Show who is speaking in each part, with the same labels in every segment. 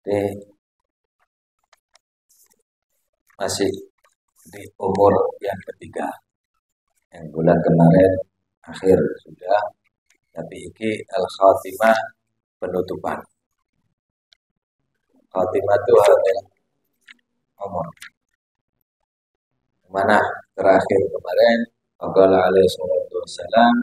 Speaker 1: Jadi masih di umur yang ketiga. Yang bulan kemarin akhir sudah, tapi ini al-khatimah penutupan. Khatimah itu artinya umur. Mana terakhir kemarin, Qala alaihi salatu wassalam,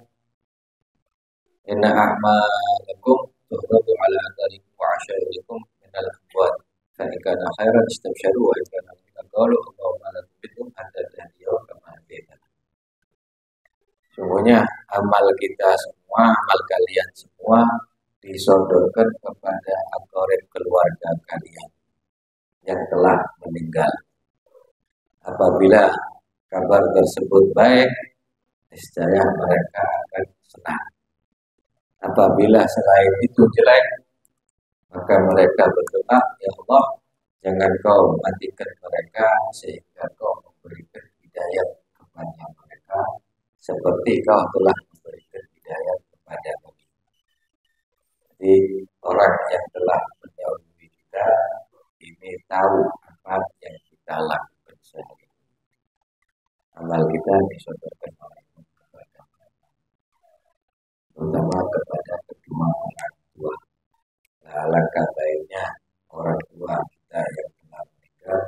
Speaker 1: inna a'malakum tuhradu ala adarikum wa asyairikum minal amwat. Fa in kana khairan istabsharu wa in kana khairan qalu Allahumma la tubitum hatta tahdiya kama hadina. Sungguhnya amal kita semua, amal kalian semua disodorkan kepada akorib keluarga kalian yang telah meninggal. Apabila kabar tersebut baik, niscaya mereka akan senang. Apabila selain itu jelek, maka mereka berdoa, ya Allah, jangan kau matikan mereka sehingga kau memberikan hidayah kepada mereka seperti kau telah memberikan hidayah kepada kami. Jadi orang yang telah mendahului kita ini tahu apa yang kita lakukan sehari. Amal kita disodorkan oleh kepada mereka, terutama kepada kedua orang tua. Alangkah baiknya orang tua kita yang telah meninggal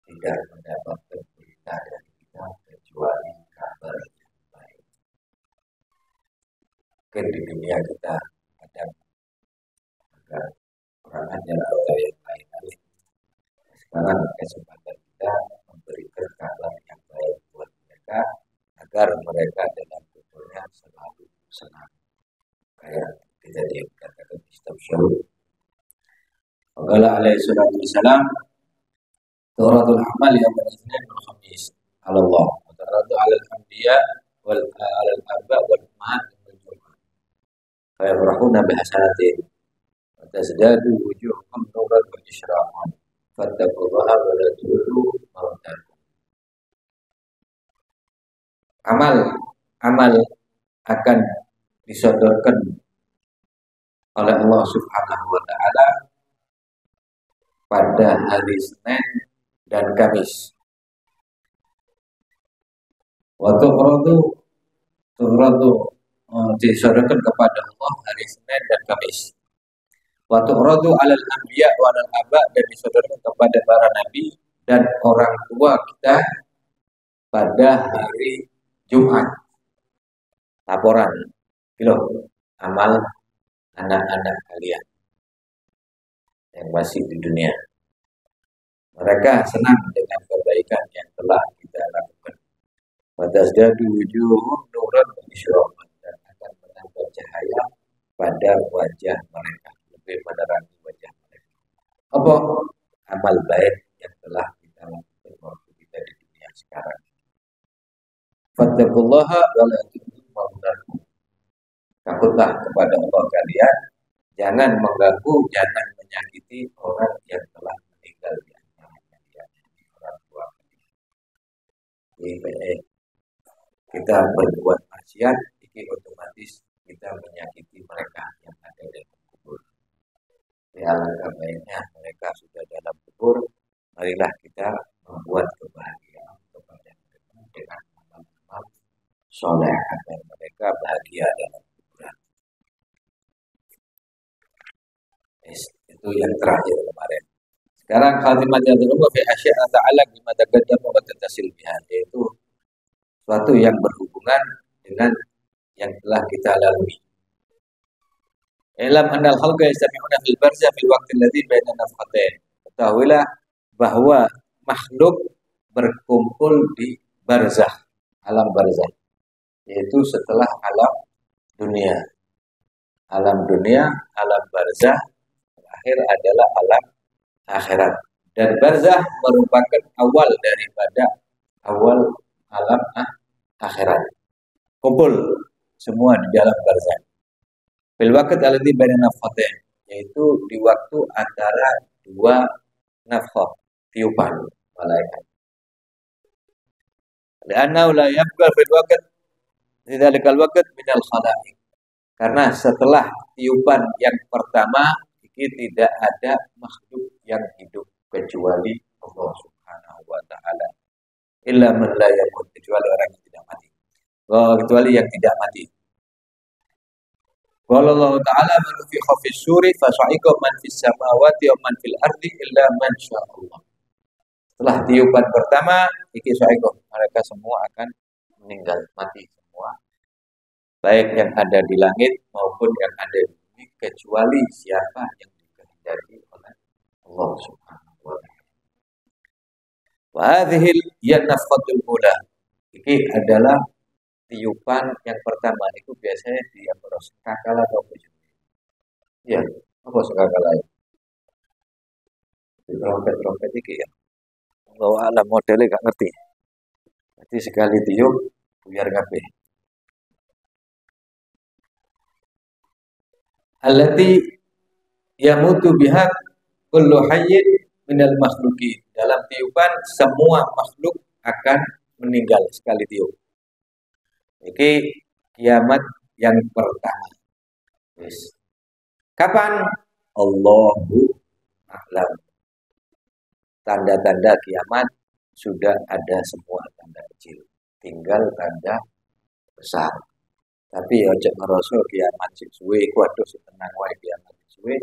Speaker 1: tidak mendapatkan berita dari kita kecuali kabar yang baik. Mungkin di dunia kita ada orang ajar atau yang lain-lain. Sekarang kesempatan kita memberikan kabar yang baik buat mereka agar mereka dalam kuburnya selalu senang. Kayak kita dikatakan istabsyaru. Qala alaihi salatu wassalam, turadul amal yaumul itsnin wal khamis ala Allah wa turadu ala al-anbiya wal ala al-aba wal ummahat wal jumu'ah. Fa yafrahuna bi hasanatin wa tazdadu wujuhum nuran wa isyraqan. Fattaqullaha wa la tudillu mautakum. Amal akan disodorkan oleh Allah Subhanahu wa taala pada hari Senin dan Kamis. Waktu turadu disodorkan kepada Allah hari Senin dan Kamis. Waktu turadu alal anbiya wa alal aba, dan disodorkan kepada para nabi dan orang tua kita pada hari Jumat. Laporan amal anak-anak kalian yang masih di dunia. Mereka senang dengan kebaikan yang telah kita lakukan. Watazdadu wujuhum nuran wa isyraqan, dan akan menambah cahaya pada wajah mereka, lebih menerangi wajah mereka. Apa amal baik yang telah kita lakukan waktu kita di dunia sekarang? Fattaqullaha wa la tudillu mautakum. Takutlah kepada Allah kalian, jangan mengganggu, jangan menyakiti orang yang telah meninggal di antaranya, orang tua. Jadi kita berbuat maksiat, ini otomatis kita menyakiti mereka yang ada di kubur. Ya, alangkah baiknya mereka sudah dalam kubur, marilah kita membuat kebahagiaan kepada mereka dengan amal-amal soleh agar mereka bahagia dalam kuburan. Itu yang terakhir kemarin. Sekarang khatimah jadulullah fi asya'a ta'ala bima taqaddama wa tattasil biha, yaitu suatu yang berhubungan dengan yang telah kita lalui. Ilam annal khalqa yastami'una fil barzah fil waqti alladhi baina nafhatain. Ketahuilah bahwa makhluk berkumpul di barzah, alam barzah, yaitu setelah alam dunia. Alam dunia, alam barzah, terakhir adalah alam akhirat. Dan barzah merupakan awal daripada awal alam akhirat. Kumpul semua di dalam barzah. Bil waqt alladzi baina nafhatain, yaitu di waktu antara dua nafkhah, tiupan malaikat. Li'annahu la yabqa fil waqt lidzalikal waqt minal khalaiq. Karena setelah tiupan yang pertama tidak ada makhluk yang hidup kecuali Allah Subhanahu wa taala. Illa man la yamut, kecuali orang yang tidak mati. Kecuali yang tidak mati. Qala Allah Ta'ala man fi khafis suri fa sa'iqa man fis samawati wa man fil ardi illa man sya'allah. Setelah tiupan pertama, iki sa'iqa, mereka semua akan meninggal, mati semua. Baik yang ada di langit maupun yang ada di bumi, kecuali siapa yang dikehendaki oleh Allah Subhanahu wa taala. Wa hadhihi yanfatul ula. Iki adalah tiupan yang pertama. Itu biasanya dia terus kakala atau bujur. Ya, apa sekakala itu? Trompet iki ya. Allah alam modelnya gak ngerti. Jadi sekali tiup buyar kabeh. Allati yamutu biha kullu hayyin minal makhluqin. Dalam tiupan semua makhluk akan meninggal sekali tiup. Ini kiamat yang pertama. Yes. Kapan? Allahu a'lam. Tanda-tanda kiamat sudah ada semua, tanda kecil. Tinggal tanda besar. Tapi ojo ngerasa kiamat sik suwe iku aduh tenang wae kiamat suwe.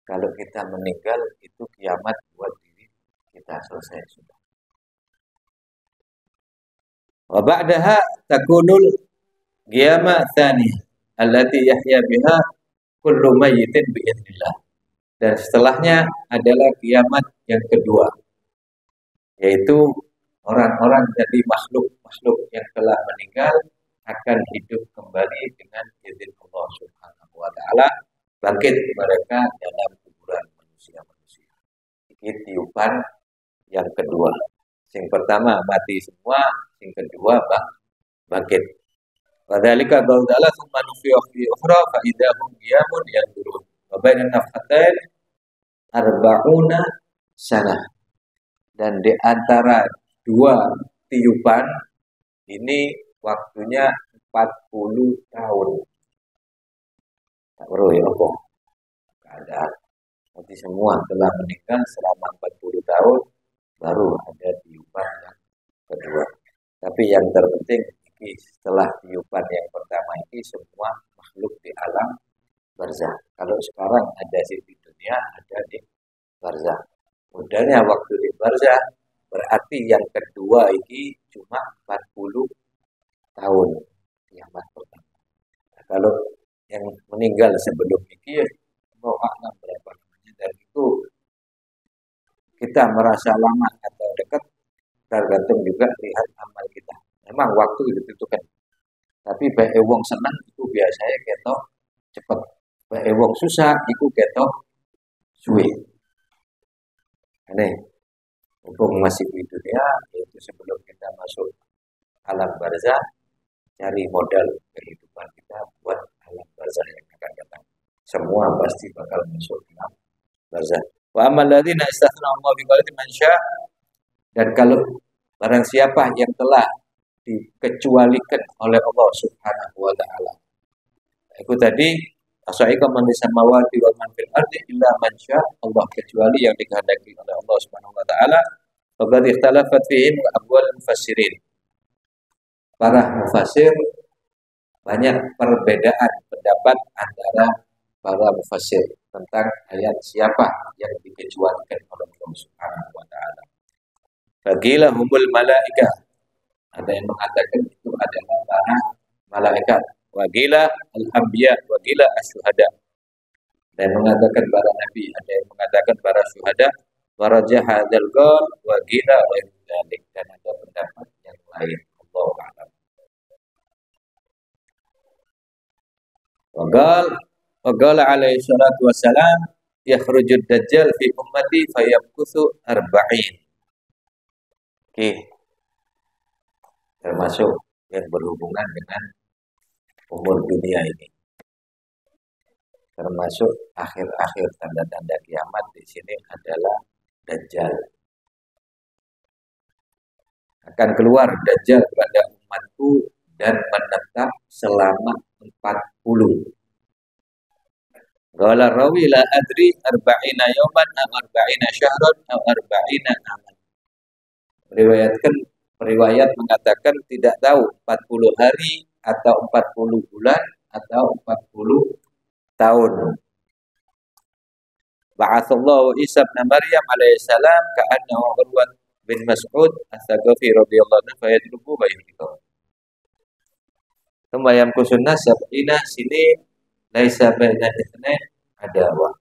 Speaker 1: Kalau kita meninggal itu kiamat buat diri kita selesai sudah. Wa ba'daha takunul qiyamah tsaniyah allati yahya biha kullu mayyitin bi idznillah. Dan setelahnya adalah kiamat yang kedua, yaitu orang-orang dari makhluk-makhluk yang telah meninggal akan hidup kembali dengan izin Allah Subhanahu wa taala, bangkit mereka dalam kuburan manusia-manusia. Ini tiupan yang kedua. Yang pertama mati semua, yang kedua bangkit. Wadzalika qaulala tsumma nufiya fi ukhra fa idahum qiyamun yanzurun. Wa bainan nafhatain arba'una sanah. Dan di antara dua tiupan ini waktunya 40 tahun. Tak perlu ya apa? Keadaan. Nanti semua telah meninggal selama 40 tahun baru ada tiupan yang kedua. Tapi yang terpenting ini setelah tiupan yang pertama ini semua makhluk di alam barzah. Kalau sekarang ada di dunia, ada di barzah. Mudahnya waktu di barzah berarti yang kedua ini cuma 40 tahun kiamat pertama. Nah, kalau yang meninggal sebelum ini mau makna berapa namanya, dan itu kita merasa lama atau dekat tergantung juga lihat amal kita. Memang waktu ditentukan. Tapi bae wong senang itu biasanya ketok cepat. Bae wong susah itu ketok suwe. Aneh. Mumpung masih di dunia, yaitu sebelum kita masuk alam barzah, cari modal kehidupan kita buat alam barzah yang akan datang. Semua pasti bakal masuk alam barzah. Wa amal ladzina istaghfara Allah bi qalbi man syaa. Dan kalau barang siapa yang telah dikecualikan oleh Allah Subhanahu wa taala. Itu tadi asaika man samawati wa man fil ardi illa man syaa Allah, kecuali yang dikehendaki oleh Allah Subhanahu wa taala. Faqad ikhtalafat fihi aqwal mufassirin. Para mufassir banyak perbedaan pendapat antara para mufassir tentang ayat siapa yang dikecualikan oleh Allah Subhanahu wa taala. Bagilah humul malaikah. Ada yang mengatakan itu adalah para malaikat. Wagila al-anbiya, wagila asyuhada. Ada yang mengatakan para nabi, ada yang mengatakan para syuhada. Warajah hadzal qaul wagila wa dzalik, dan ada pendapat yang lain. Allahu a'lam. Waqala alaihi salatu wassalam yakhrujud dajjal fi ummati fayamkuthu arba'in. Oke. Termasuk yang berhubungan dengan umur dunia ini. Termasuk akhir-akhir tanda-tanda kiamat di sini adalah Dajjal. Akan keluar Dajjal pada umatku dan menetap selama 40 Qala rawi la adri arba'ina yawman aw arba'ina syahran aw arba'ina aman. Riwayat mengatakan tidak tahu 40 hari atau 40 bulan atau 40 tahun. Ba'atsallahu Isa bin Maryam alaihi salam ka'annahu Urwah bin Mas'ud as-Saqafi radhiyallahu anhu fa yadrubu bainahu. Thumma yamkusun nas sab'ina sinin laisa baina itsnain adawah.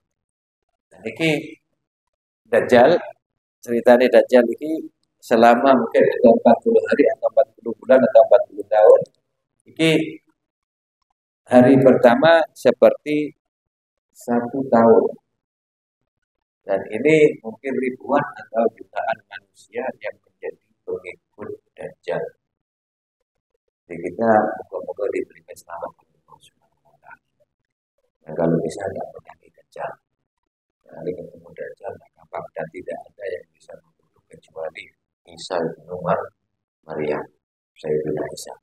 Speaker 1: Niki Dajjal, ceritanya Dajjal ini selama mungkin ada 40 hari atau 40 bulan atau 40 tahun. Ini hari pertama seperti 1 tahun. Dan ini mungkin ribuan atau jutaan manusia yang menjadi pengikut Dajjal. Jadi kita moga-moga diberikan selamat oleh Allah Subhanahu wa Ta'ala. Dan kalau bisa tidak penyakit Dajjal. Kali ketemu Dajjal, maka dan tidak ada yang bisa membunuh kecuali Isa bin Maryam, Sayyidina Isa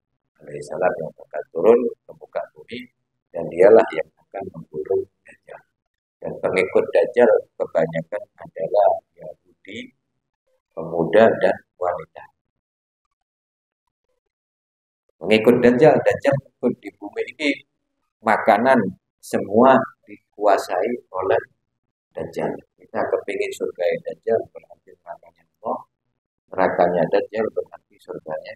Speaker 1: alaihissalam yang akan turun ke muka bumi dan dialah yang akan membunuh Dajjal. Dan pengikut Dajjal kebanyakan adalah Yahudi, pemuda dan wanita. Mengikut Dajjal ikut di bumi ini makanan semua dikuasai oleh Dajjal. Kita kepingin surga Dajjal berarti nerakanya Allah, nerakanya Dajjal berarti surganya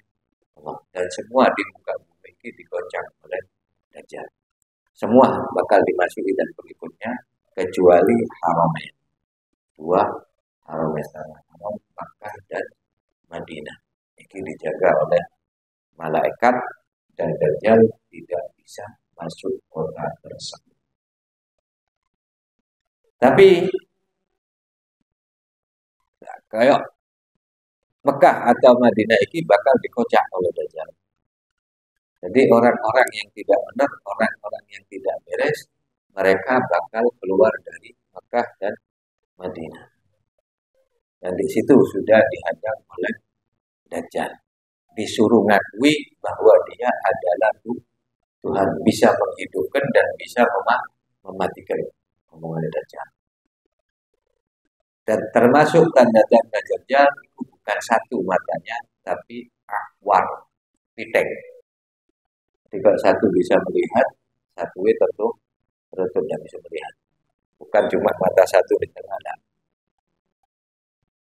Speaker 1: Allah. Dan semua di muka bumi ini digoncang oleh Dajjal. Semua bakal dimasuki dan pengikutnya kecuali Haramain. 2 Haramain Haram, Makkah dan Madinah. Ini dijaga oleh malaikat dan Dajjal tidak bisa masuk kota tersebut. Tapi kayak Mekah atau Madinah ini bakal dikocak oleh Dajjal. Jadi orang-orang yang tidak benar, orang-orang yang tidak beres, mereka bakal keluar dari Mekah dan Madinah. Dan di situ sudah dihadang oleh Dajjal. Disuruh ngakui bahwa dia adalah Tuhan, bisa menghidupkan dan bisa mematikan. Omongan Dajjal. Dan termasuk tanda-tanda Dajjal itu bukan satu matanya, tapi ahwar, pitek. Jadi kalau satu bisa melihat, satu tentu tidak bisa melihat. Bukan cuma mata satu di tengah.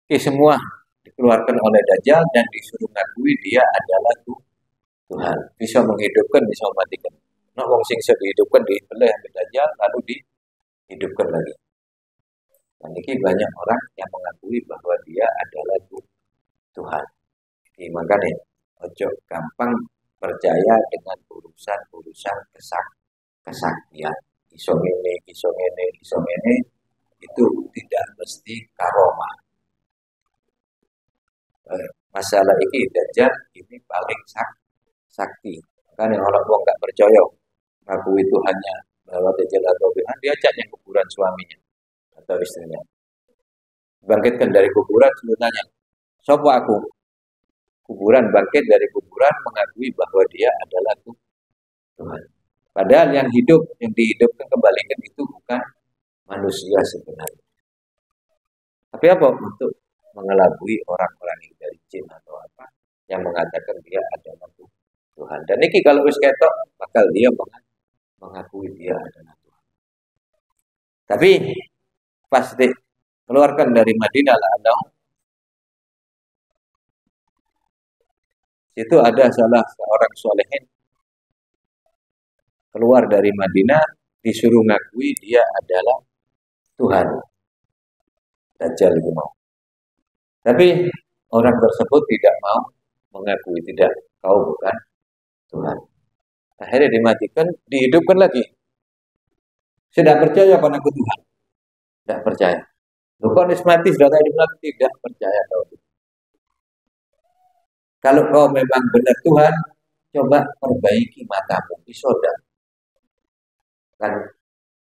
Speaker 1: Ini semua dikeluarkan oleh Dajjal dan disuruh ngakui dia adalah Tuhan. Bisa menghidupkan, bisa mematikan. Nah, wong sing dihidupkan dibelah oleh Dajjal lalu dihidupkan lagi. Dan ini banyak orang yang mengakui bahwa dia adalah Tuhan. Jadi makanya ojo gampang percaya dengan urusan-urusan kesaktian. Iso ngene itu tidak mesti karomah. Masalah ini Dajjal ini paling sakti. Makanya orang tua nggak percaya ngakui Tuhannya bahwa Dajjal atau Tuhan, dia caknya kuburan suaminya atau istrinya. Bangkitkan dari kuburan, sebenarnya sopo aku? Kuburan bangkit dari kuburan mengakui bahwa dia adalah Tuhan. Padahal yang dihidupkan kembalikan itu bukan manusia sebenarnya. Tapi apa? Untuk mengelabui orang-orang yang dari jin atau apa yang mengatakan dia adalah Tuhan. Dan ini kalau wis ketok bakal dia mengakui dia adalah Tuhan. Tapi pasti keluarkan dari Madinah lah itu ada salah seorang solehin keluar dari Madinah disuruh ngakui dia adalah Tuhan. Dajjal itu mau. Tapi orang tersebut tidak mau mengakui, tidak, kau bukan Tuhan. Akhirnya dimatikan, dihidupkan lagi. Sudah percaya pada aku Tuhan? Tidak percaya. Bukan mati sudah hidup lagi, tidak percaya kau Tuhan. Kalau kau memang benar Tuhan, coba perbaiki matamu, disoda. Kan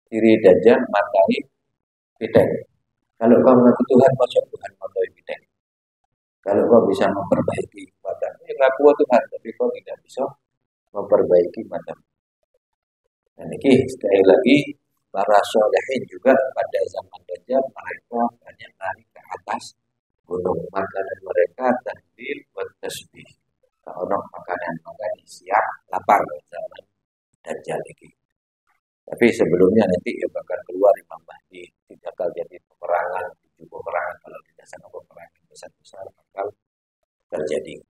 Speaker 1: kiri Dajjal, matai pitek. Kalau kau mengaku Tuhan, masuk Tuhan matai pitek. Kalau kau bisa memperbaiki matamu, ya ngaku Tuhan, tapi kau tidak bisa memperbaiki matamu. Dan ini sekali lagi para solehin juga pada zaman Dajjal mereka banyak lari ke atas gunung. Makanan mereka tahlil wa tasbih. Kalau makanan makan siap lapar zaman Dajjal ini. Tapi sebelumnya nanti ya bakal keluar Imam Mahdi, tidak bakal jadi peperangan, 7 peperangan kalau tidak sana peperangan besar-besar bakal terjadi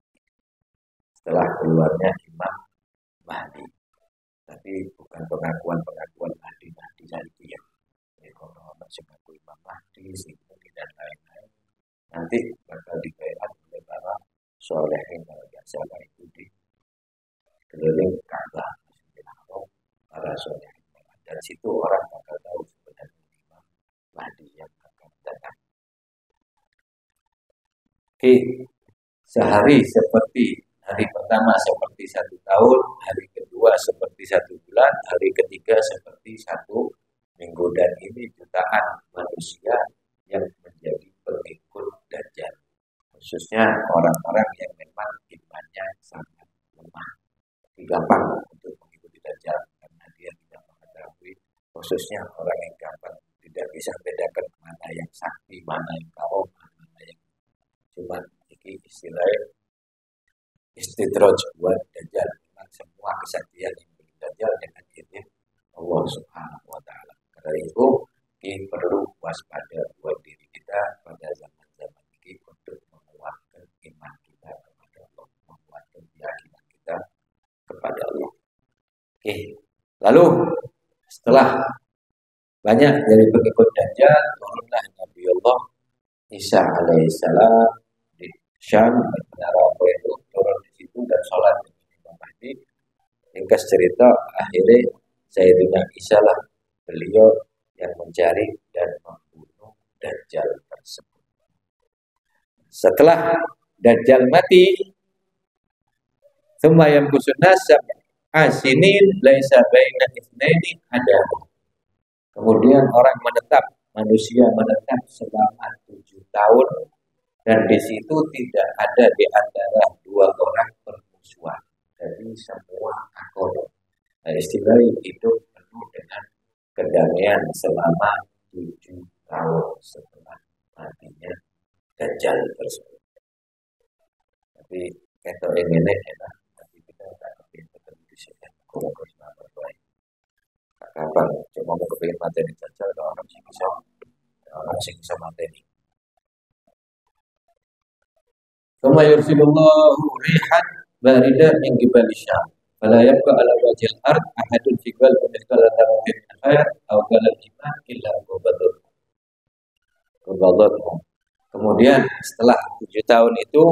Speaker 1: setelah keluarnya Imam Mahdi. Tapi bukan pengakuan Mahdi lagi ya. Jadi kalau masih mengaku Imam Mahdi, Sibuni dan lain-lain, nanti bakal dibaiat oleh para solehin kalau tidak salah itu di keliling Ka'bah, para solehin. Dan situ orang bakal tahu sebenarnya Imam Mahdi yang akan datang. Oke, sehari seperti hari pertama seperti 1 tahun, hari kedua seperti 1 bulan, hari ketiga seperti 1 minggu. Dan ini jutaan manusia yang menjadi pengikut Dajjal. Khususnya orang-orang yang memang imannya sangat lemah. Gampang untuk mengikuti Dajjal karena dia tidak mengetahui, khususnya orang yang gampang tidak bisa bedakan mana yang sakti, mana yang karomah, mana yang cuma istilahnya istidraj buat Dajjal. Memang semua kesaktian yang beri Dajjal dengan izin Allah Subhanahu wa Ta'ala. Karena itu kita perlu waspada buat diri kita pada zaman-zaman ini untuk menguatkan iman kita kepada Allah, menguatkan keyakinan kita kepada Allah. Oke, lalu setelah banyak dari pengikut Dajjal, turunlah Nabi Allah Isa alaihissalam di Syam, menara itu turun di situ dan sholat dengan Imam Mahdi. Ringkas cerita, akhirnya Sayyidina Isa lah beliau yang mencari dan membunuh Dajjal tersebut. Setelah Dajjal mati, thumma yamkusun nasab asinin laisa baina itsnaini ada. Kemudian orang menetap, manusia menetap selama 7 tahun dan di situ tidak ada di antara 2 orang bermusuhan. Jadi semua akodo. Nah, istilahnya hidup penuh dengan kedamaian selama 7 tahun setelah matinya Dajjal tersebut. Tapi kata ini enak, tapi kita tak kepingin ketemu di sini. Kalau kita berdoa, kapan cuma mau kepingin materi Dajjal, ada orang sih bisa materi. Kama yursilullahu rihan barida min qibali Syam. Fala yabqa ala wajhil ard ahadun fi qalbi mithqala dzarratin min khair aw qala iman illa qabadahu. Kemudian setelah 7 tahun itu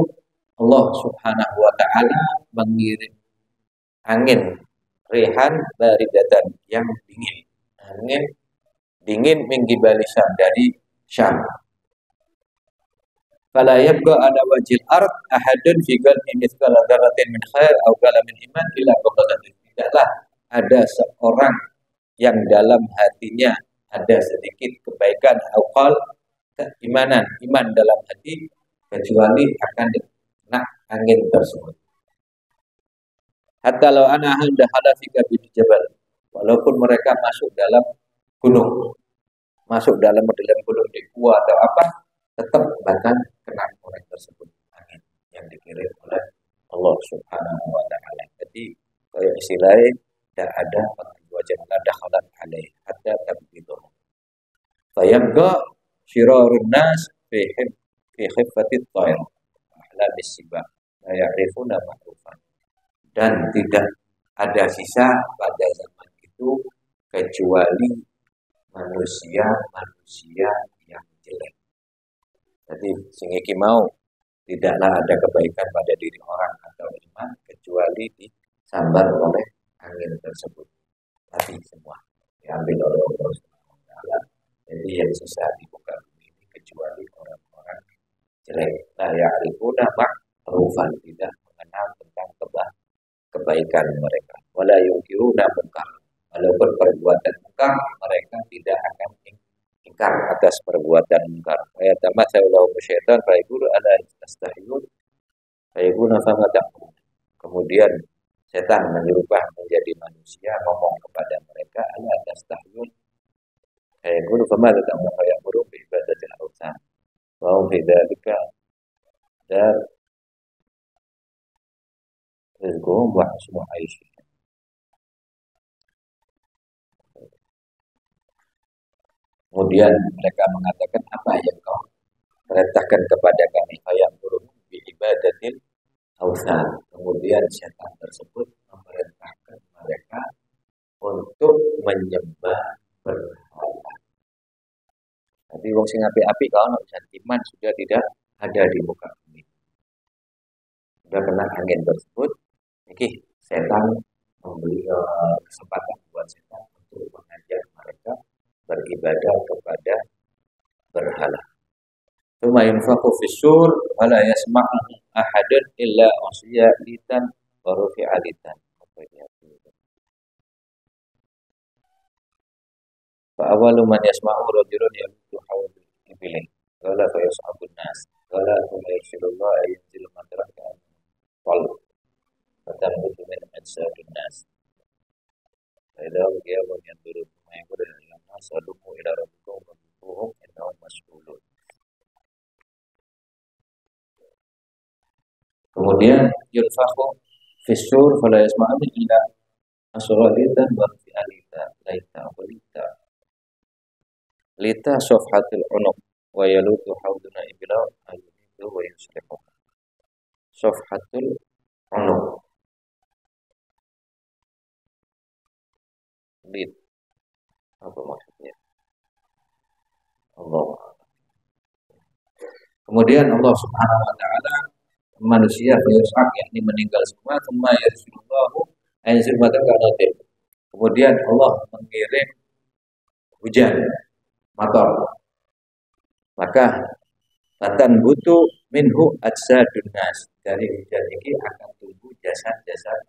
Speaker 1: Allah Subhanahu wa Ta'ala mengirim angin rihan baridatan yang dingin, angin dingin min qibali Syam, dari Syam. Fala yabqa ala wajhil ard ahadun fi qalbi mithqala dzarratin min khair aw qala min iman illa qabadahu. Tidaklah ada seorang yang dalam hatinya ada sedikit kebaikan atau keimanan, iman dalam hati, kecuali akan kena angin tersebut. Hatta law ana handa halafika bi jabal, walaupun mereka masuk dalam gunung, masuk dalam gunung di gua atau apa, tetap bakal kena orang tersebut angin yang dikirim oleh Allah Subhanahu wa Ta'ala. Jadi kayak istilahnya tidak ada wajah ada khalat alaih hatta tabbidu. Fayabqa syirarun nas fi khiffatit tayr ahla bisibah la ya'rifuna ma'rufan. Dan tidak ada sisa pada zaman itu kecuali manusia yang jelek. Jadi singiki mau tidaklah ada kebaikan pada diri orang atau iman kecuali disambar oleh angin tersebut. Tapi semua diambil oleh Allah Subhanahu wa Ta'ala. Jadi yang sisa di muka bumi ini kecuali orang-orang jelek. La ya'rifuna ma'rufan, tidak mengenal tentang kebaikan mereka. Wala yunkiruna munkar, walaupun perbuatan munkar mereka tidak akan ingkar atas perbuatan munkar. Wa yatamatsalu syaitan fa yaqulu ala tastahyun fa yaqulu fama ta'qul. Kemudian setan menyerubah menjadi manusia, ngomong kepada mereka ala tastahyun, يقول فماذا تأمر فيأمرون بعبادة الأوثان وهم في ذلك دار رزقهم وحسن عيشهم. Kemudian mereka mengatakan, apa yang kau perintahkan kepada kami? Fayamurun bi ibadatil awthan. Kemudian setan tersebut memerintahkan mereka untuk menyembah berhala. Tapi wong sing apik-apik kalau bisa iman sudah tidak ada di muka bumi. Sudah kena angin tersebut. Oke, setan memberi kesempatan buat setan untuk mengajak mereka beribadah kepada berhala. Tsumma yunfakhu fis-sur wa la yasma'u ahadun illa usiya litan wa rufi'a litan. Fa awwalu man yasma'u rajulun yamtu hawla ibilih. Qala fa yas'abun nas. Qala thumma yarshidullah ayyazil madraka wal fatambutu min ajsadun nas. Ila qiyamun yanzuru ma yaqulu lana salumu ila rabbikum wa buhum innahum mas'ulun. Kemudian yunfakhu fis-sur fala yasma'u illa asghalitan wa fi'alita laita walita lita safhatul unuq wa yalutu hawduna ibla ayyudu wa yusrifu safhatul unuq lit apa maksudnya Allah. Kemudian Allah Subhanahu wa taala manusia berisak yakni meninggal semua thumma yarsulullahu ayyazimatan kanatil. Kemudian Allah mengirim hujan mator, maka fatan butuh minhu ajsadun nas, dari hujan ini akan tumbuh jasad-jasad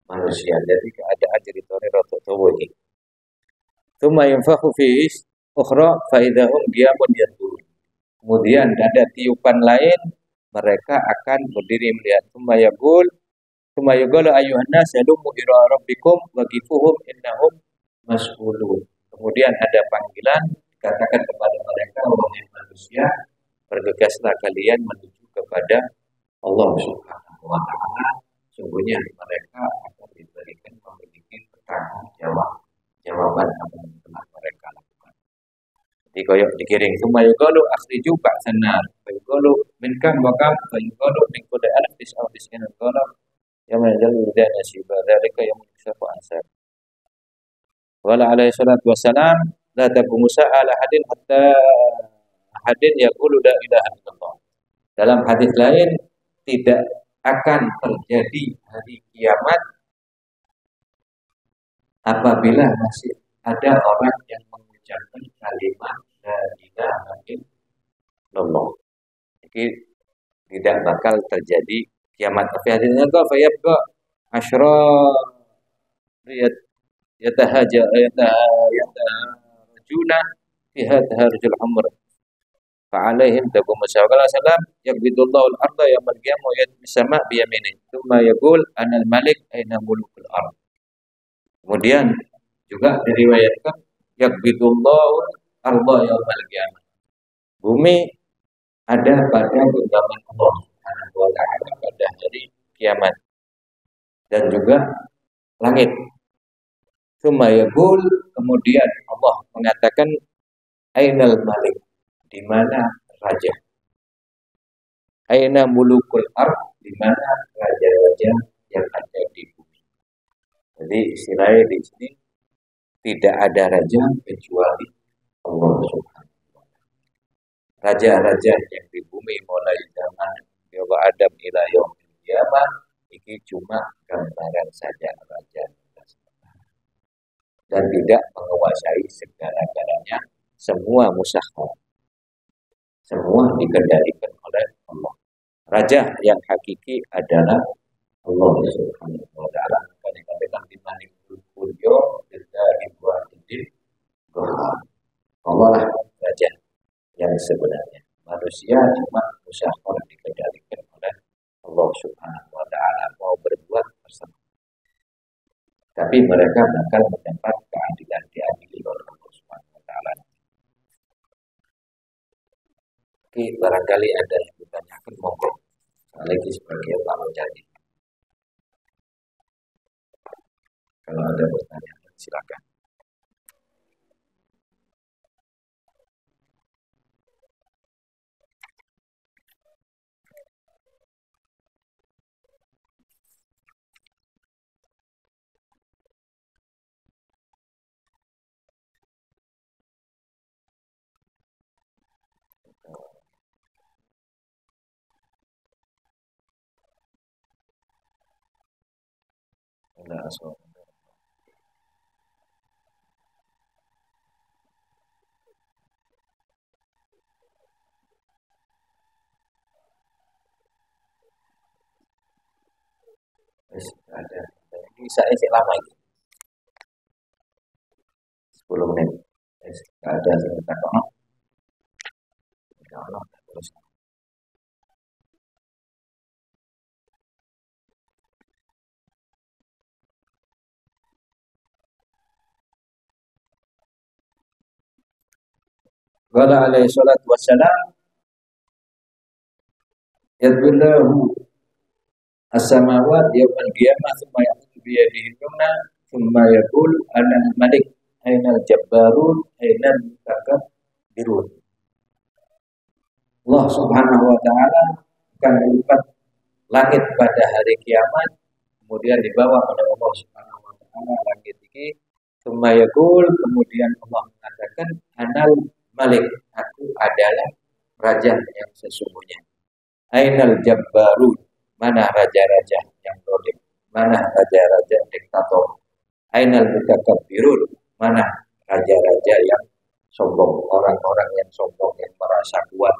Speaker 1: manusia. Jadi keadaan ceritanya rotok tawa ini. Tsumma yunfakhu fihi ukhra fa idahum qiyamun yanzurun. Kemudian ada tiupan lain, mereka akan berdiri melihat. Tsumma yaqulu ayyuhan nas yalumu ila rabbikum waqifuhum innahum mas'ulun. Kemudian ada panggilan, dikatakan kepada mereka, wahai manusia, bergegaslah kalian menuju kepada Allah Subhanahu wa taala. Sungguhnya mereka akan diberikan memiliki jawaban apa yang telah mereka lakukan. Jadi koyok dikiring summa yuqalu akhriju ba'san nar, fa yuqalu min kam wa kam, fa yuqalu min kulli alf tis'a wa tis'ina qala yawma yadullu dana shiba dzalika yawmun yukshafu ansar. Wala alaihi salatu wassalam la taqumu sa'ala hadin hatta hadin yaqulu la ilaha illallah. Dalam hadis lain tidak akan terjadi hari kiamat apabila masih ada orang yang mengucapkan kalimat la ilaha illallah. Jadi tidak bakal terjadi kiamat. Tapi hadisnya kok fayabqa asyra yatahajuna fiha taharjul amr fa'alaihim taqum sallallahu alaihi wasallam yaqbidullahu al-ardha yawmal qiyamah wa yatmis sama' bi yaminihi thumma yaqul anal malik aina mulukul ardh. Kemudian juga diriwayatkan yaqbidullahu al-ardha yawmal qiyamah, bumi ada pada genggaman Allah Subhanahu wa taala pada hari kiamat, dan juga langit. Tsumma yaqul, kemudian Allah mengatakan ainal malik, di mana raja? Aina mulukul ardh, di mana raja-raja yang ada di bumi. Jadi istilahnya di sini tidak ada raja kecuali Allah Subhanahu wa taala. Raja-raja yang di bumi mulai zaman Nabi Adam ila yaumil qiyamah ini cuma gambaran saja raja, dan tidak menguasai segala-galanya, semua musakhkhar, semua dikendalikan oleh Allah. Raja yang hakiki adalah Allah Subhanahu wa taala. Kan dikatakan di malikul kulyo billahi wa idil qahar. Allah lah raja yang sebenarnya. Manusia cuma musakhkhar dikendalikan oleh Allah Subhanahu wa taala, mau berbuat bersama. Tapi mereka bakal mendapat keadilan, diadili oleh Allah Subhanahu wa taala. barangkali ada yang ditanyakan, monggo. Lagi sebagai Pak Menjadi. Kalau ada pertanyaan, silakan. Enggak, so. Ada. Ini saya sih lama itu. 10 menit. Enggak ada sebentar kok. Enggak terus. Qala alaihi salatu wassalam yadullahu as-samawat yawmal qiyamah thumma ya'khudhu bi yadihi yumna thumma yaqul ana al-malik aina al-jabbarun aina al-mutakabbirun. Allah Subhanahu wa taala akan melipat langit pada hari kiamat, kemudian dibawa oleh Allah Subhanahu wa taala langit ini, thumma yaqul, kemudian Allah mengatakan anal malik, aku adalah raja yang sesungguhnya. Ainal jabbarun, mana raja-raja yang zalim, mana raja-raja diktator. Ainal mutakabbirun, mana raja-raja yang sombong, orang-orang yang sombong, yang merasa kuat.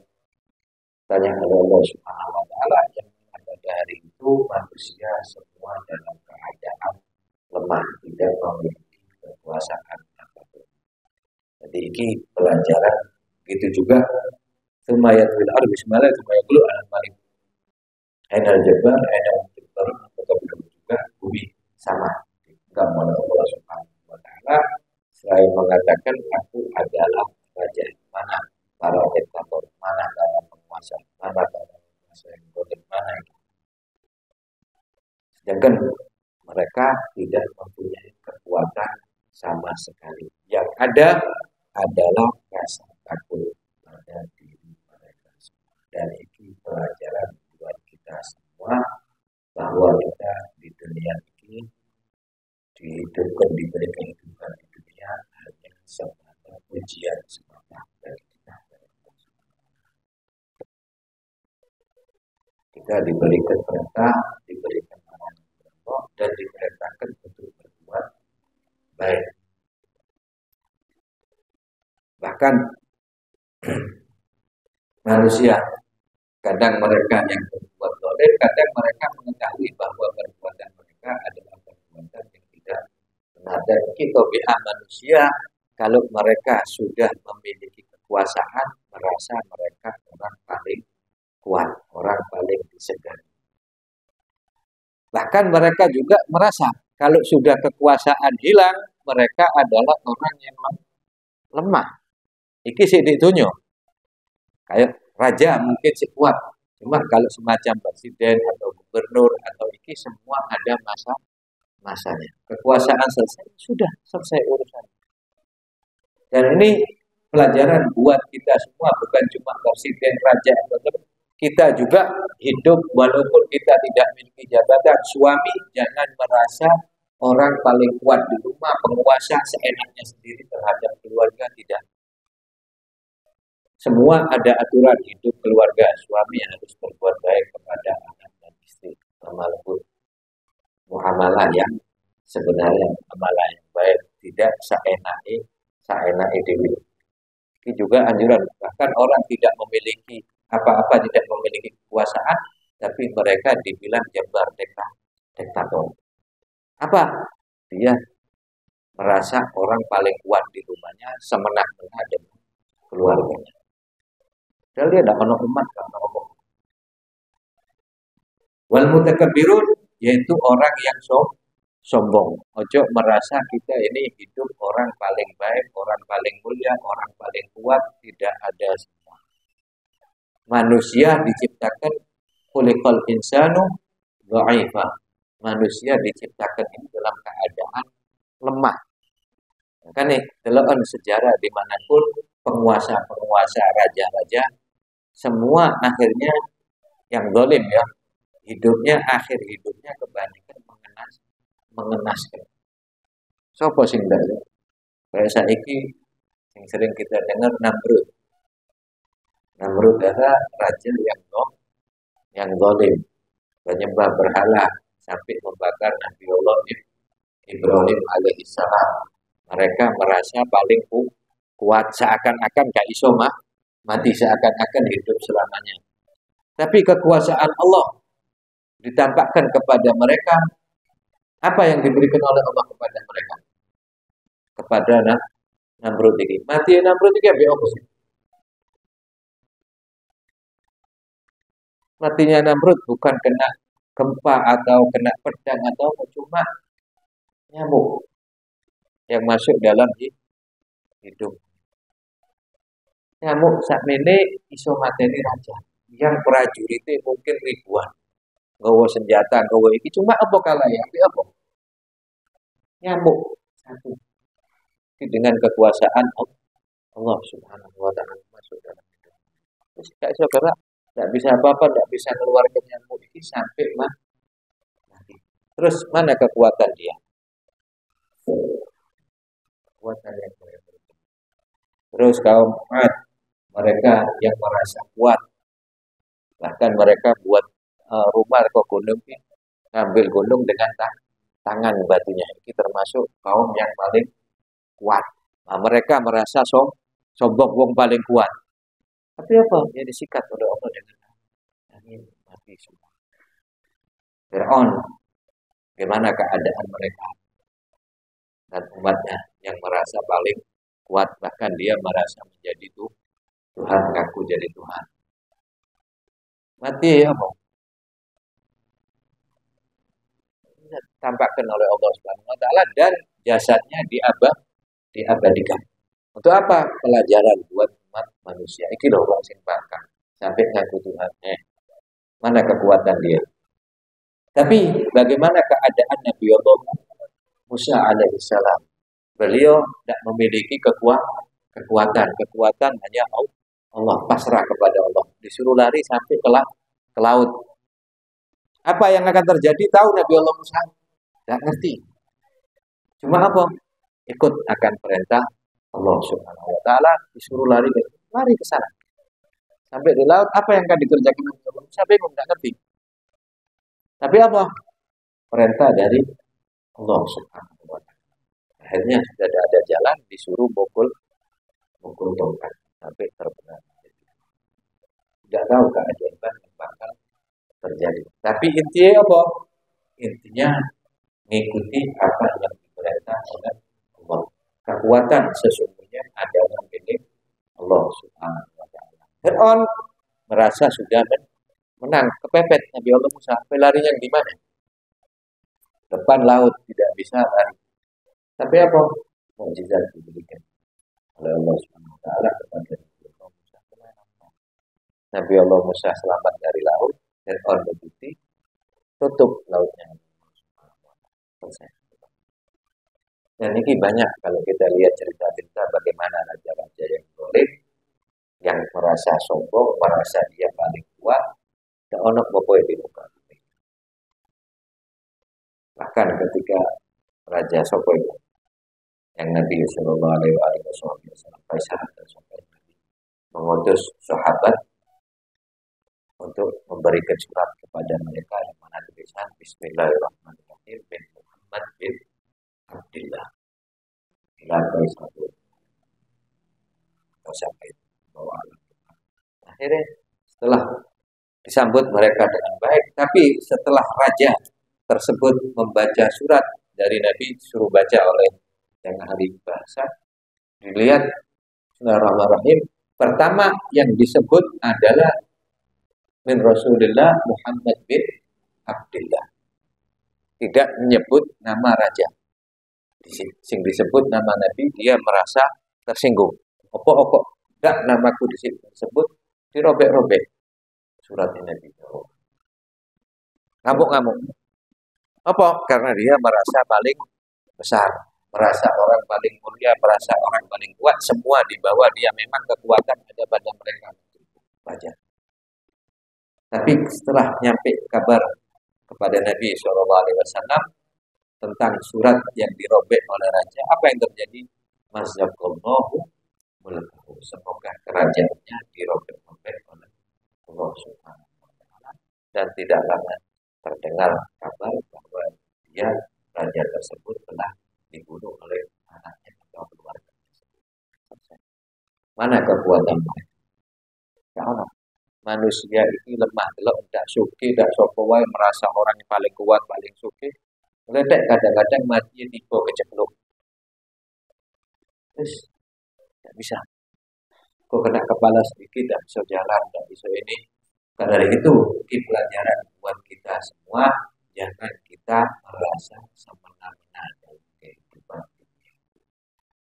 Speaker 1: Tanya oleh Allah Subhanahu wa taala, yang pada hari itu manusia semua dalam keadaan lemah, tidak memiliki kekuasaan apapun. Jadi ini pelajaran. Begitu juga Sumayat bil ardi bismillah sumayaqulu al-malik. Ainal jabbar, ainal jabbar, maka juga bumi sama. Enggak oleh Allah Subhanahu wa taala selain mengatakan aku adalah raja. Mana para diktator, mana para penguasa, mana para penguasa yang boleh, mana itu. Sedangkan mereka tidak mempunyai kekuatan sama sekali. Yang ada adalah rasa takut pada diri mereka semua. Dan ini pelajaran buat kita semua bahwa kita di dunia ini dihidupkan, diberi kehidupan di dunia hanya semata ujian semata bagi kita. Kita diberikan perintah, diberikan amanah dan diperintahkan untuk berbuat baik. Bahkan manusia, kadang mereka yang berbuat zalim, kadang mereka mengetahui bahwa perbuatan mereka adalah perbuatan yang tidak benar. Dan kita biar manusia, kalau mereka sudah memiliki kekuasaan, merasa mereka orang paling kuat, orang paling disegani. Bahkan mereka juga merasa kalau sudah kekuasaan hilang, mereka adalah orang yang lemah. Iki sih ditunjuk. Kayak raja mungkin sih kuat. Cuma kalau semacam presiden atau gubernur atau iki semua ada masanya. Kekuasaan selesai, sudah selesai urusan. Dan ini pelajaran buat kita semua, bukan cuma presiden, raja, atau kita juga hidup walaupun kita tidak memiliki jabatan. Suami jangan merasa orang paling kuat di rumah, penguasa seenaknya sendiri terhadap keluarga, tidak. Semua ada aturan hidup keluarga. Suami harus berbuat baik kepada anak dan istri. Melakukan muamalah yang sebenarnya muamalah yang baik, tidak saenake dewi. Ini juga anjuran. Bahkan orang tidak memiliki apa-apa, tidak memiliki kekuasaan, tapi mereka dibilang jabbar diktator. Apa? Dia merasa orang paling kuat di rumahnya, semenah-menah dengan keluarganya. Dia tidak ono umat, karena ngomong. Wal mutakabbirun, yaitu orang yang sombong. Ojo merasa kita ini hidup orang paling baik, orang paling mulia, orang paling kuat, tidak ada semua. Manusia diciptakan khuliqal insanu dha'ifa. Manusia diciptakan ini dalam keadaan lemah. Kan nih, dalam sejarah dimanapun penguasa-penguasa, raja-raja, semua akhirnya yang zalim ya, akhir hidupnya kebanyakan mengenaskan. Sopo sing dalem? Kayak saiki yang sering kita dengar Namrud. Namrud adalah raja yang zalim, penyembah berhala sampai membakar Nabi Allah Ibrahim alaihissalam. Mereka merasa paling kuat, seakan-akan gak iso mati, seakan-akan hidup selamanya. Tapi kekuasaan Allah ditampakkan kepada mereka. Apa yang diberikan oleh Allah kepada mereka? Kepada Namrud ini. Mati Namrud ini apa opposite? Matinya Namrud bukan kena gempa atau kena pedang atau cuma nyamuk yang masuk dalam hidung. Nyamuk sakmene iso mateni raja. Yang prajuritnya mungkin ribuan. Nggawa senjata, nggawa iki cuma apa kalah ya? Apa? Nyamuk satu. Dengan kekuasaan Allah Subhanahu wa taala masuk dalam hidup. Terus gak iso gerak, gak bisa apa-apa, gak bisa mengeluarkan nyamuk ini sampai mati. Terus mana kekuatan dia? Kekuatan yang berbeda. Terus kaum Ad, mereka yang merasa kuat, bahkan mereka buat rumah ke gunung, ngambil gunung dengan tangan batunya. Ini termasuk kaum yang paling kuat. Nah, mereka merasa sombong wong paling kuat. Tapi apa? Yang disikat oleh Allah dengan angin mati semua. Fir'aun, bagaimana keadaan mereka dan umatnya yang merasa paling kuat, bahkan dia merasa menjadi Tuhan, ngaku jadi Tuhan. Mati ya apa? Tampakkan oleh Allah Subhanahu wa taala dan jasadnya diabadikan. Untuk apa? Pelajaran buat umat manusia. Iki loh Pak sing bakal sampai ngaku Tuhan. Mana kekuatan dia? Tapi bagaimana keadaan Nabi Allah Musa alaihissalam? Beliau tidak memiliki kekuatan. Kekuatan hanya Allah, pasrah kepada Allah. Disuruh lari sampai ke laut. Apa yang akan terjadi? Tahu Nabi Allah Musa? Tidak ngerti. Cuma apa? Ikut akan perintah Allah Subhanahu wa taala, disuruh lari ke sana. Sampai di laut, apa yang akan dikerjakan Nabi Allah Musa? Bingung, tidak ngerti. Tapi apa? Perintah dari Allah Subhanahu wa taala. Akhirnya sudah ada jalan, disuruh mukul tongkat sampai terbenam. Tidak tahu keajaiban yang bakal terjadi. Tapi intinya apa? Intinya mengikuti apa yang diperintah oleh Allah. Kekuatan sesungguhnya adalah milik Allah Subhanahu wa taala. Fir'aun merasa sudah menang, kepepet Nabi Allah Musa. Larinya di mana? Depan laut, tidak bisa lari. Tapi apa? Mukjizat diberikan oleh Allah Subhanahu wa taala kepada Nabi Allah Musa. Nabi Allah Musa selamat dari laut, Fir'aun begitu, tutup lautnya. Selesai. Dan ini banyak kalau kita lihat cerita-cerita bagaimana raja-raja yang zalim, yang merasa sombong, merasa dia paling kuat, dan ono boboe di muka bumi. Bahkan ketika Raja Sopo itu, yang Nabi Sallallahu Alaihi Wasallam sampai mengutus sahabat untuk memberikan surat kepada mereka yang mana tulisan Bismillahirrahmanirrahim bin Muhammad bin Abdillah. Lantai satu sampai bawah. Akhirnya setelah disambut mereka dengan baik, tapi setelah raja tersebut membaca surat dari Nabi, suruh baca oleh yang ahli bahasa, dilihat Bismillahirrahmanirrahim. Pertama yang disebut adalah min Rasulullah Muhammad bin Abdillah. Tidak menyebut nama raja. Sing disebut nama Nabi, dia merasa tersinggung. Opo-opo, tidak namaku disebut, dirobek-robek. surat ini Nabi Daud. Ngamuk-ngamuk. Apa? Karena dia merasa paling besar, merasa orang paling mulia, merasa orang paling kuat, semua di bawah dia. Memang kekuatan ada pada mereka. Wajar. Tapi setelah nyampe kabar kepada Nabi SAW tentang surat yang dirobek oleh raja, apa yang terjadi? Mazakallahu mulkahu. Semoga kerajaannya dirobek-robek oleh Allah Subhanahu wa taala. Dan tidak lama terdengar kabar bahwa dia raja tersebut telah dibunuh oleh anaknya atau keluarga tersebut. Mana kekuatan mereka? Karena manusia ini lemah, kalau tidak suki, tidak sopowai, merasa orang yang paling kuat, paling suki, meledek kadang-kadang mati tiba keceplok. Terus tidak bisa. Kok kena kepala sedikit, tidak bisa jalan, tidak bisa ini. Karena dari itu, ini pelajaran buat kita semua, jangan kita merasa semena-mena dalam kehidupan ini.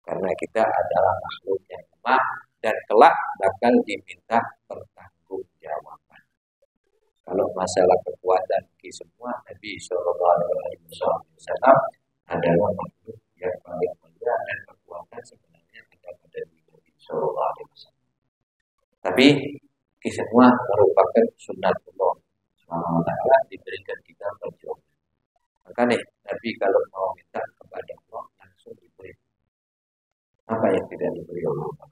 Speaker 1: Karena kita adalah makhluk yang lemah dan kelak bakal diminta pertanggungjawaban. Kalau masalah kekuatan semua, Nabi SAW adalah makhluk yang paling mulia dan kekuatan sebenarnya ada pada diri Nabi SAW. Tapi semua merupakan sunnatullah SWT diberikan kita perjuangan. Makanya Nabi kalau mau minta kepada Allah langsung diberi. Apa yang tidak diberi Allah?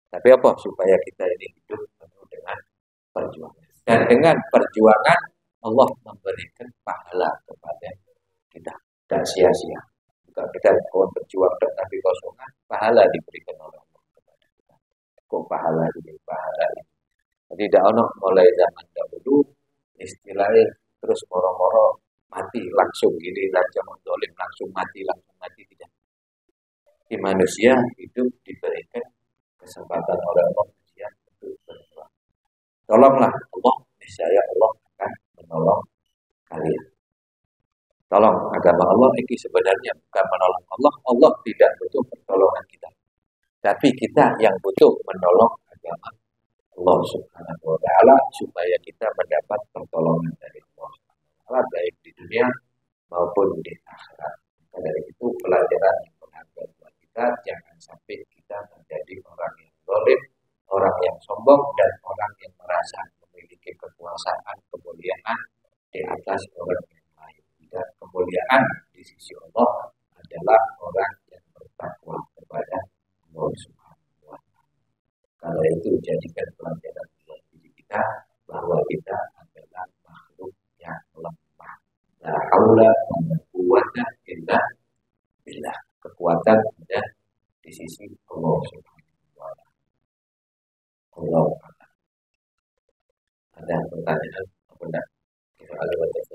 Speaker 1: Tapi apa? Supaya kita ini hidup penuh dengan perjuangan. Dan dengan perjuangan Allah memberikan pahala kepada kita. Dan sia-sia. Bukan kita berjuang tapi kosongan, pahala diberikan oleh Allah kepada kita. Kok pahala ini? Pahala ini. Jadi tidak ono mulai zaman dahulu istilahnya terus moro-moro mati langsung gini saja mendolim langsung mati tidak. Di manusia hidup diberikan kesempatan oleh Allah untuk berjuang. Tolonglah Allah, niscaya Allah akan menolong kalian. Tolong agama Allah ini sebenarnya bukan menolong Allah. Allah tidak butuh pertolongan kita. Tapi kita yang butuh menolong agama Allah Subhanahu wa taala supaya kita mendapat pertolongan dari Allah Subhanahu wa taala baik di dunia maupun di akhirat. Maka dari itu pelajaran yang berharga buat kita, jangan sampai kita menjadi orang yang zalim, orang yang sombong dan orang yang merasa memiliki kekuasaan, kemuliaan di atas orang yang lain. Dan kemuliaan di sisi Allah adalah orang yang bertakwa kepada Allah Subhanahu. Kalau itu jadikan pelajaran buat diri kita bahwa kita adalah makhluk yang lemah. La haula wa la quwwata illa billah. Kekuatan ada di sisi Allah Subhanahu wa taala. Allah Ta'ala. Ada pertanyaan apa enggak? Kita ada bertanya.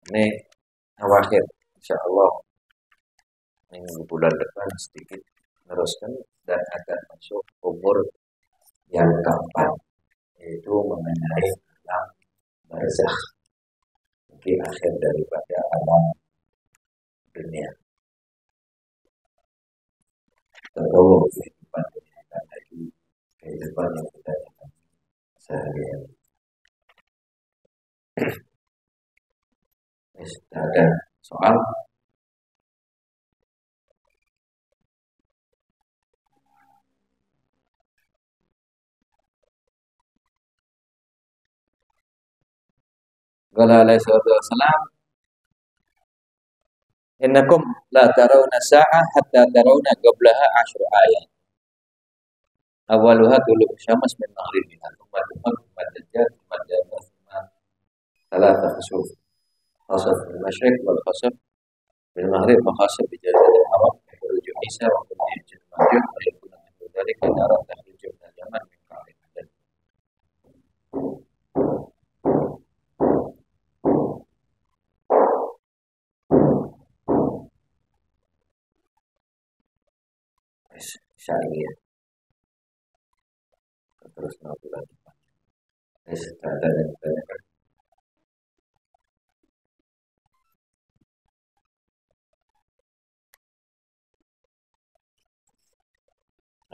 Speaker 1: Ini awakhir insyaallah minggu bulan depan sedikit meneruskan dan akan masuk umur yang keempat, yaitu mengenai alam barzakh, mungkin akhir daripada alam dunia. Tentu kehidupan dunia dan lagi kehidupan yang kita jalani sehari-hari. Ada soal? Qala alaihi wasallam, innakum la tarawna sa'ah hatta tarawna qablaha 10 ayat. Awaluha tulu'u syams min maghribiha, thumma dajjal, thumma jannah, thumma thalatha khusuf. Khasaf bil masyriq wal khasaf bil maghrib wa khasaf bi jaziril arab yakhruju Isa wa yakhruju Majuj wa yakunu min dzalika naran takhruju min al-yaman min qa'rin. Bisa ini ya. Terus bulan depan. Ada yang ditanyakan.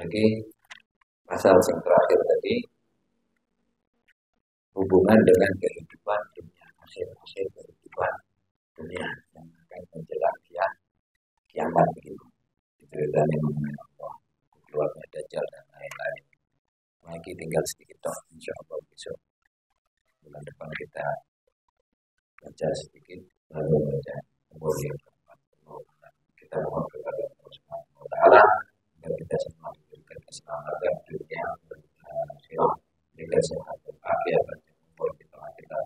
Speaker 1: Oke, pasal yang terakhir tadi hubungan dengan kehidupan dunia, hasil-hasil kehidupan dunia yang akan menjelang kiamat begitu. Ceritanya mengenai Allah, keluarnya Dajjal dan lain-lain. Lagi tinggal sedikit toh, insya Allah besok bulan depan kita baca sedikit, lalu baca kemudian kita mohon kepada Allah Subhanahu Wa Taala agar kita semua diberikan keselamatan dunia dan akhirat, diberikan kesehatan akhir dan umur kita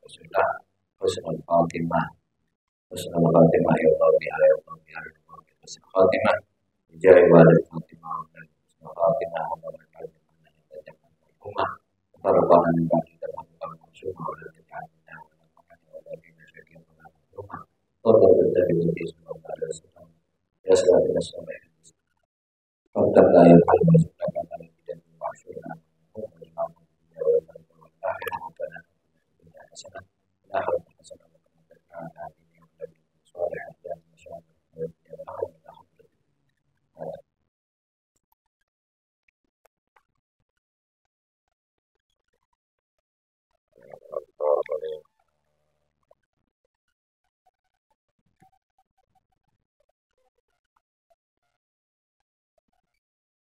Speaker 1: sudah husnul khatimah, husnul khatimah ya Allah ya Allah ya Allah husnul khatimah jaya walid khatimah dan husnul khatimah Allah ummah perubahan yang kita lakukan semua dan kita Allah dari Nabi Sallallahu Alaihi Wasallam ya sallallahu alaihi wasallam.